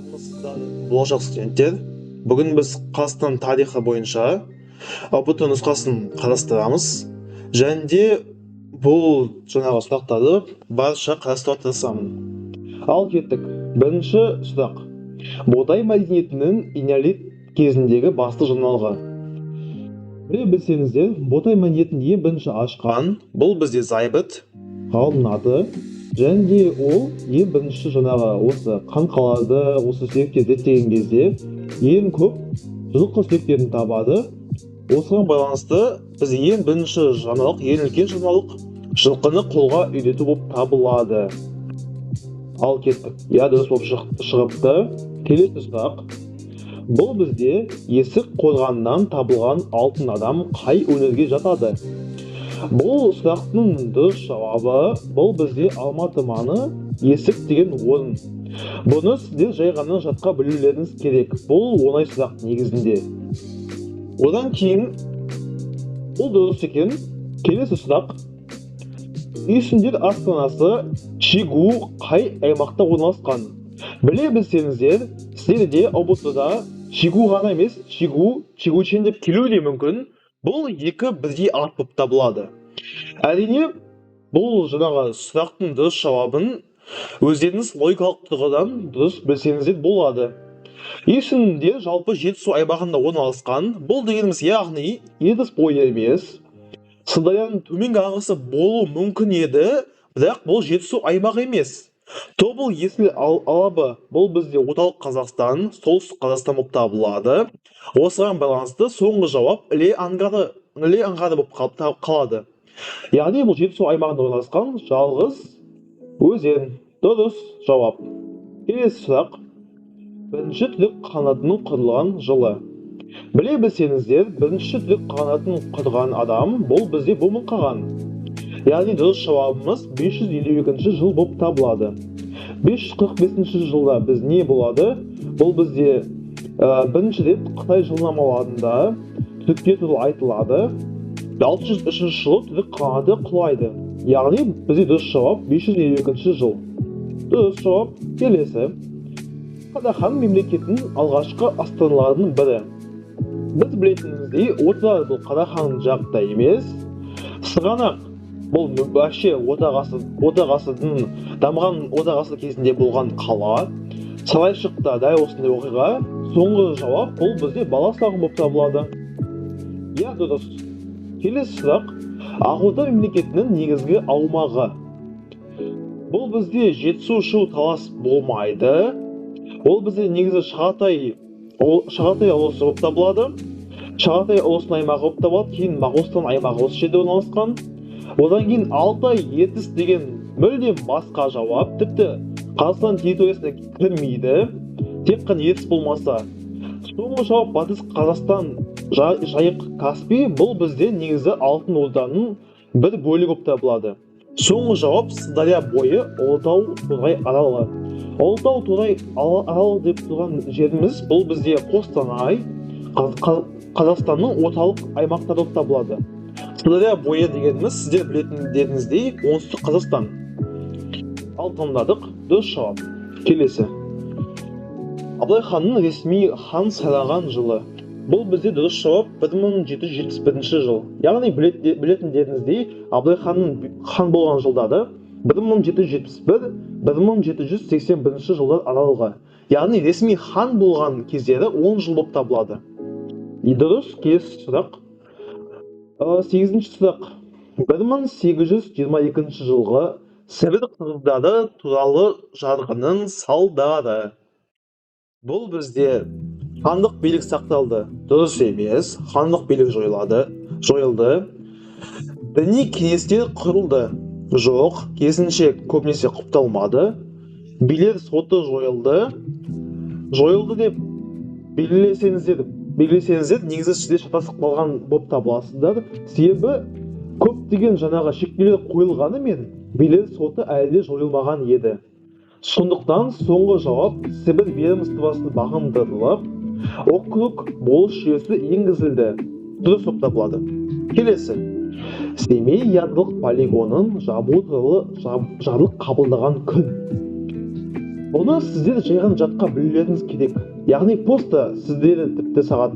армысыздар болашақ студенттер. Бүгін біз Қазақстан тарихы бойынша ұбт нұсқасын қарастырамыз. Және де бұл жаңағы сұрақтарды барша қарастыруға тырысамын. Ал кеттік. Бірінші сұрақ. Ботай мәдениетінің энеолит кезіндегі басты жаңалығы. Біле білсеңіздер, Ботай мәдениетін ең бірінші ашқан бұл бізде Зайбіт ғалымның аты. Және де ол ең бірінші жаңағы осы қаңқаларды, осы сүйектерді зерттеген кезде ең көп жылқы сүйектерін табады. Осыған байланысты біз ең бірінші жаңалық, ең үлкен жаңалық жылқыны қолға үйрету болып табылады. Ал кеттік. Дұрыс болып шығыпты. Келесі сұрақ. Бұл бізде Есік қорғанынан табылған алтын адам қай өңірге жатады? Бұл сұрақтың дұрыс жауабы бұл бізде Алматы маңы Есік деген орын. Бұны сіздер жай ғана жатқа білулеріңіз керек. Бұл оңай сұрақ негізінде. Одан кейін бұл дұрыс екен. Келесі сұрақ. Үйсіндер астанасы Чигу қай аймақта орналасқан? Біле білсеңіздер, сіздерде ұбт-да Чигу ғана емес, Чигучен деп келуі де мүмкін. Бұл екі бірдей ат болып табылады. Әрине, бұл жаңағы сұрақтың дұрыс жауабын өздеріңіз логикалық тұрғыдан дұрыс білсеңіздер болады. Үйсіндер жалпы Жетісу аймағында орналасқан. Бұл дегеніміз яғни Ертіс бойы емес, Сырдарияның төменгі ағысы болуы мүмкін еді, бірақ бұл Жетісу аймағы емес. Тобыл Есіл алабы бұл бізде орталық Қазақстан, солтүстік Қазақстан болып табылады. Осыған байланысты соңғы жауап Іле аңғары болып қалады. Яғни бұл Жетісу аймағында орналасқан жалғыз өзен. Дұрыс жауап. Келесі сұрақ. Бірінші түрік қанатының құрылған жылы. Біле білсеңіздер, бірінші түрік қанатын құрған адам бұл бізде Бумын Қаған. Яғни дұрыс жауабымыз 552 жыл болып табылады. 545 жылда біз не болады? Бұл бізде бірінші рет Қытай жылнамаларында түріктер туралы айтылады. 603 жылы түрік қанаты құлайды. Яғни бізде дұрыс жауап 552 жыл. Дұрыс жауап. Келесі. Қадахан мемлекетінің алғашқы астаналарының бірі. Біз білетініміздей, Отырар бұл Қадаханның жағында емес, Сығанақ бұл вообще дамыған орта ғасыр кезінде болған қала. Сарайшықта дәл осындай оқиға. Соңғы жауап бұл бізде Баласағұн болып табылады. Дұрыс. Келесі сұрақ. Ақ-Орда мемлекетінің негізгі аумағы. Бұл бізде Жетісу-Шу талас болмайды. Ол бізде негізі Шағатай ұлысы болып табылады. Шағатай ұлысының аймағы болып табылады. Кейін Моғолстан аймағы осы жерде орналасқан. Одан кейін Алтай, Ертіс деген мүлдем басқа жауап. Тіпті Қазақстан территориясына кірмейді. Тек қана Ертіс болмаса. Соңғы жауап Батыс Қазақстан, Жайық, Каспий бұл бізде негізі Алтын Орданың бір бөлігі болып табылады. Соңғы жауап Сырдария бойы Ұлытау-Торғай аралы. Ұлытау-Торғай аралы деп тұрған жеріміз бұл бізде Қостанай, Қазақстанның орталық аймақтары болып табылады. Сырдария бойы дегеніміз сіздер білетіндеріңіздей оңтүстік Қазақстан. Ал таңдадық. Дұрыс жауап. Келесі. Абылай ханның ресми хан сайлаған жылы. Бұл бізде дұрыс жауап 1771 жыл. Яғни білетіндеріңіздей Абылай ханның хан болған жылдары 1771-1781 жылдар аралығы. Яғни ресми хан болған кездері 10 жыл болып табылады. Дұрыс. Келесі сұрақ. 8-ші сұрақ. 1822 жылғы Сібір қырғыздары туралы жарғының салдары. Бұл бізде хандық билік сақталды. Дұрыс емес. Хандық билік жойылды. Діни кеңестер құрылды. Жоқ, керісінше көбінесе құпталмады. Билер соты жойылды. Жойылды деп белгілесеңіздер, негізі сіздер шатасып қалған болып табыласыздар. Себебі көптеген жаңағы шектеулер қойылғанымен билер соты әлі жойылмаған еді. Сондықтан соңғы жауап Сібір ведомствосы бағындырылып, округ болыс жүйесі енгізілді. Дұрыс болып табылады. Келесі. Семей ядролық полигонын жабу туралы жарлық қабылдаған күн. Бұны сіздер жай ғана жатқа білулеріңіз керек. Яғни просто сіздер тіпті сағат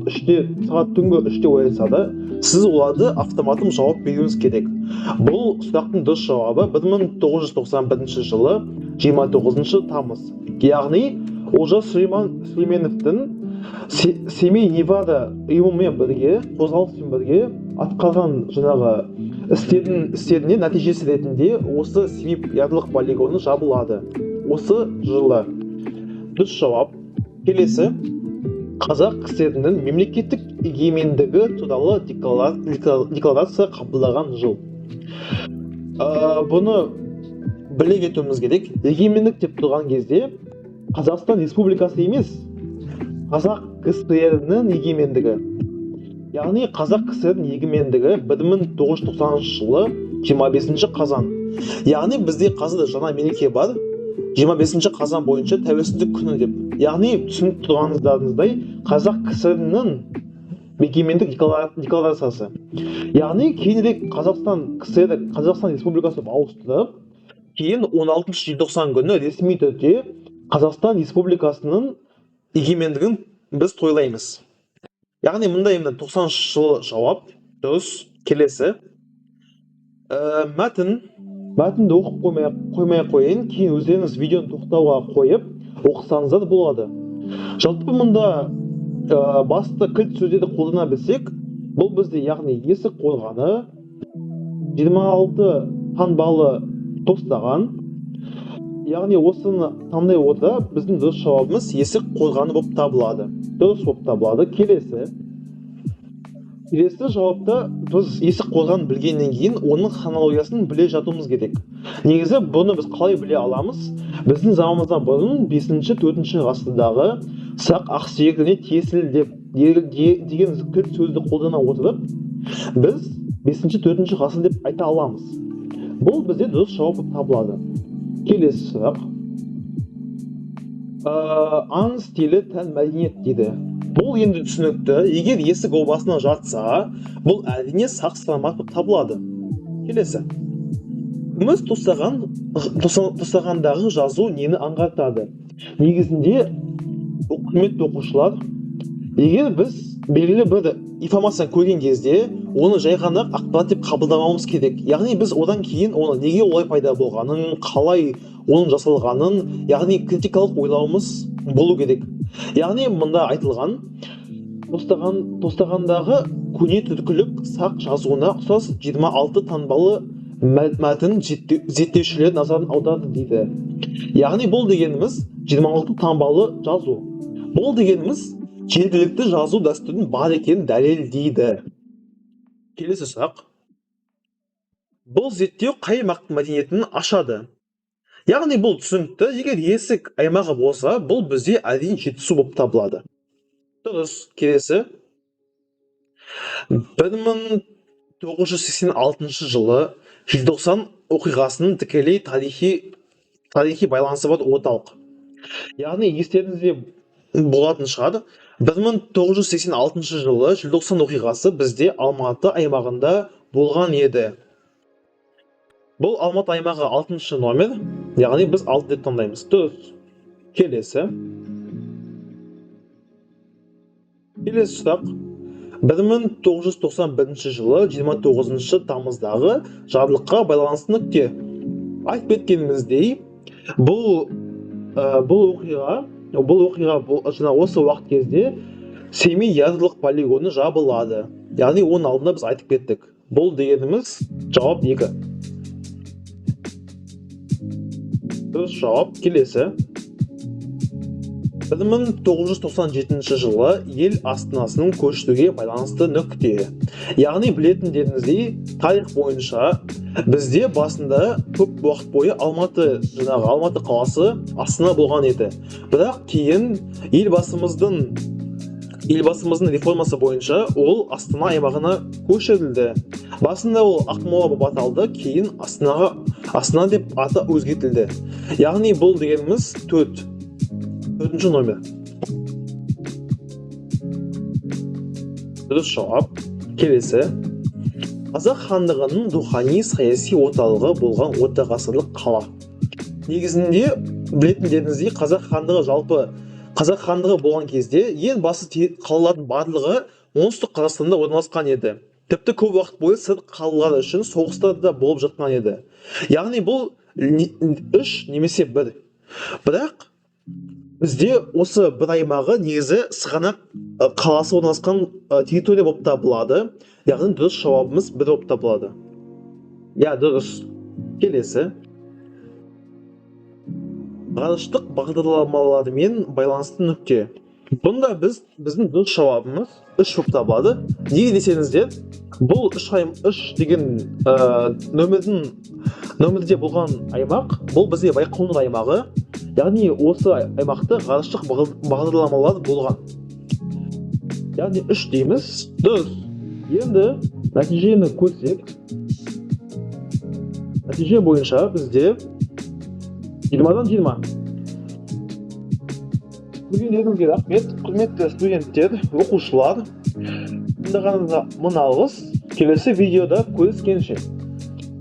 түнгі 3-те оянса да, сіз оларды автоматым жауап беруіңіз керек. Бұл сұрақтың дұрыс жауабы 1991 жылы 29 тамыз. Яғни Олжас Сүлейменовтің Семей Невада ұйымымен бірге, қозғалыспен бірге атқарған жаңағы істеріне нәтижесі ретінде осы Семей ядролық полигоны жабылады. Осы жылы. Дұрыс жауап. Келесі. Қазақ КСР-ның мемлекеттік егемендігі туралы декларация қабылдаған жыл. Бұны біле кетуіміз керек. Егемендік деп тұрған кезде Қазақстан Республикасы емес, Қазақ КСР-ның егемендігі. Яғни Қазақ КСР-ның егемендігі 1990 жылы 25 қазан. Яғни бізде қазір жаңа мереке бар. 25 қазан бойынша тәуелсіздік күні деп. Яғни түсініп тұрғаныңыздай Қазақ КСР-ның егемендік декларациясы. Яғни кейінірек Қазақстан Республикасы ауыстырып, кейін 16 желтоқсан күні ресми түрде Қазақстан Республикасының егемендігін біз тойлаймыз. Яғни мұнда 90 жылы жауап. Дұрыс. Келесі. Мәтінді оқып қоймай қойын, кейін өздеріңіз видеоны тоқтауға қойып оқысаңыздар болады. Жалпы мұнда басты кілт сөздерді қолдана білсек, бұл бізде яғни есік қорғаны, 26 таңбалы тостаған. Яғни осыны таңдай отыра біздің дұрыс жауабымыз есік қорғаны болып табылады. Дұрыс болып табылады. Келесі жауапта біз есік қорғанын білгеннен кейін оның хронологиясын біле жатуымыз керек. Негізі бұны біз қалай біле аламыз? Біздің заманымыздан бұрын 5-4 ғасырдағы Сақ Ақсүйегіне тиесілі деген кілт сөзді қолдана отырып, біз 5-4 ғасыр деп айта аламыз. Бұл бізде дұрыс жауап болып табылады. Келесі сұрақ. Аң стилі тән мәдениет дейді. Бұл енді түсінікті. Егер есік обасына жатса, бұл әрине сақ-саламат болып табылады. Келесі. Күміс тостағандағы жазу нені аңғартады? Негізінде, құрметті оқушылар, егер біз белгілі бір информацияны көрген кезде, оны жай ғана ақпарат деп қабылдамауымыз керек. Яғни біз одан кейін оны неге олай пайда болғанын, қалай оның жасалғанын, яғни критикалық ойлауымыз болу керек. Яғни мұнда айтылған тостағандағы көне түркілік сақ жазуына ұқсас 26 таңбалы мәтін зерттеушілер назарын аударды дейді. Яғни бұл дегеніміз 26 таңбалы жазу. Бұл дегеніміз жергілікті жазу дәстүрінің бар екенін дәлелдейді. Келесі сұрақ. Бұл зерттеу қай мәдениетін ашады? Яғни бұл түсінікті. Егер есік аймағы болса, бұл бізде әрине жетісу болып табылады. Дұрыс. Келесі. 1986 жылы желтоқсан оқиғасының тікелей тарихи байланысы бар орталық. Яғни естеріңізде болатын шығар. 1986 жылы желтоқсан оқиғасы бізде Алматы аймағында болған еді. Бұл Алматы аймағы 6 номер, яғни біз 6 деп таңдаймыз. Дұрыс. Келесі сұрақ. 1991 жылы 29 тамыздағы жарлыққа байланысты нүкте. Айтып кеткеніміздей, бұл оқиға осы уақыт кезде Семей ядролық полигоны жабылады. Яғни оның алдында біз айтып кеттік. Бұл дегеніміз жауап 2. Дұрыс жауап. Келесі. 1997 жылы ел астанасының көшуге байланысты нүкте. Яғни білетіндеріңіздей, тарих бойынша бізде басында көп уақыт бойы Алматы қаласы Астана болған еді. Бірақ кейін елбасымыздың реформасы бойынша ол Астана аймағына көшірілді. Басында ол Ақмола болып аталды, кейін Астана деп аты өзгертілді. Яғни бұл дегеніміз 4-ші номер. Дұрыс жауап. Келесі. Қазақ хандығының рухани саяси орталығы болған орта ғасырлық қала. Негізінде білетіндеріңіздей қазақ хандығы жалпы қазақ хандығы болған кезде ең басты қалалардың барлығы оңтүстік Қазақстанда орналасқан еді. Тіпті көп уақыт бойы сырт қалалар үшін соғыстар да болып жатқан еді. Яғни бұл үш немесе бір. Бірақ бізде осы бір аймағы негізі сығанақ қаласы орналасқан территория болып табылады. Яғни дұрыс жауабымыз бір болып табылады. Я, дұрыс. Келесі. Ғарыштық бағдарламалармен байланысты нүкте. Бұнда біздің дұрыс жауабымыз 3 болып табылады. Неге десеңіздер, бұл 3 деген нөмірде болған аймақ, бұл бізде Байқоңыр аймағы. Яғни осы аймақта ғарыштық бағдарламалар болған. Яғни 3 дейміз. Дұрыс. Енді нәтижені көрсек, нәтиже бойынша бізде 20-дан 20. Көргендеріңізге рахмет, құрметті студенттер, оқушылар. Тыңдағаныңызға мың алғыс. Келесі видеода көріскенше.